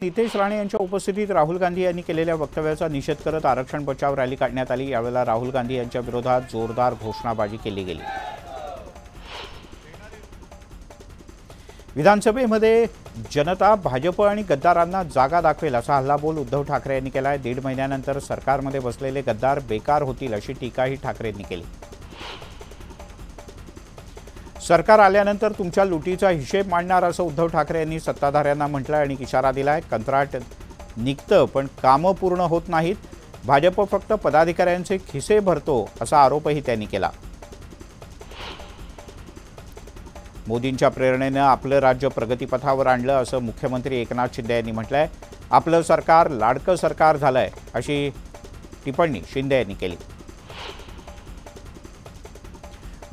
नितेश राणे यांच्या उपस्थितीत राहुल गांधी यांनी केलेल्या वक्तव्याचा निषेध करत आरक्षण बचाव रॅली काढण्यात आली। यावेळेला राहुल गांधी यांच्या विरोधात जोरदार घोषणाबाजी केली गेली। विधानसभेमध्ये जनता भाजप आणि गद्दारांना जागा दाखवेल असा हल्लाबोल उद्धव ठाकरे यांनी केला आहे। 1.5 महिन्यानंतर सरकारमध्ये बसलेले गद्दार बेकार होतील अशी टीकाही ठाकरेंनी केली। सरकार आल्यानंतर तुमच्या लुटीचा हिशेब मांडणार असं उद्धव ठाकरे यांनी सत्ताधाऱ्यांना म्हटलं आणि इशारा दिलाय। कंत्राट निघतं पण कामं पूर्ण होत नाहीत। भाजप फक्त पदाधिकाऱ्यांचे खिसे भरतो असा आरोपही त्यांनी केला। मोदींच्या प्रेरणेने आपलं राज्य प्रगतीपथावर आणलं असं मुख्यमंत्री एकनाथ शिंदे यांनी म्हटलंय। आपलं सरकार लाडकं सरकार झालंय अशी टिप्पणी शिंदे यांनी केली।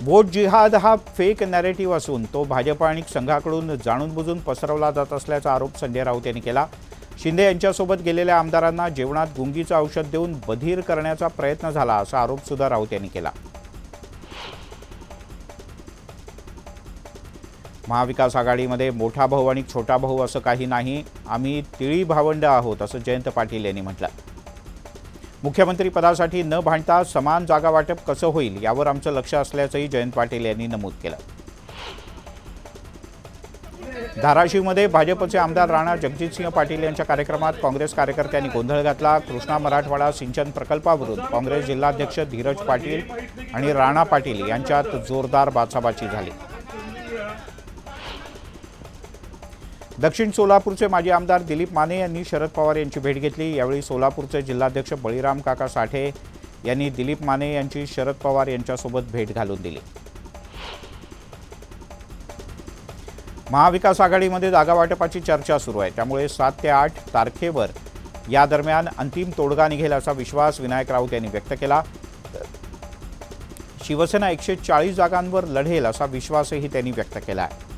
वोट जिहाद हा फेक नॅरेटिव्ह असून तो भाजप आणि संघाकडून जाणून-बुजून पसरवला जात असल्याचा आरोप संजय राऊत यांनी केला। शिंदे यांच्यासोबत गेलेल्या आमदारांना जेवणात गुंगीचं औषध देऊन बधीर करण्याचा प्रयत्न झाला असा आरोप सुद्धा राऊत यांनी केला। महाविकास आघाडीमध्ये मोठा भाऊ आणि छोटा भाऊ असं काही नाही, आम्ही तिळी भावंड आहोत असं जयंत पाटील यांनी म्हटलं। मुख्यमंत्री पदासाठी न भांडता समान जागा वाटप कसं होईल यावर आमचं लक्ष असल्याचंही जयंत पाटील यांनी नमूद केलं। धाराशिवमध्ये भाजपचे आमदार राणा जगजितसिंह पाटील यांच्या कार्यक्रमात काँग्रेस कार्यकर्त्यांनी गोंधळ घातला। कृष्णा मराठवाडा सिंचन प्रकल्पावरून काँग्रेस जिल्हाध्यक्ष धीरज पाटील आणि राणा पाटील यांच्यात जोरदार बाचाबाची झाली। दक्षिण सोलापूरचे माजी आमदार दिलीप माने यांनी शरद पवार यांची भेट घेतली। यावेळी सोलापूरचे जिल्हाध्यक्ष बळीराम काका साठे यांनी दिलीप माने यांची शरद पवार यांच्यासोबत भेट घालून दिली। महाविकास आघाडीमध्ये जागा वाटपाची चर्चा सुरू आहे, त्यामुळे 7 ते 8 तारखेवर या दरम्यान अंतिम तोडगा निघेल असा विश्वास विनायक राऊत यांनी व्यक्त केला। शिवसेना 140 जागांवर लढेल असा विश्वासही त्यांनी व्यक्त केला आहे।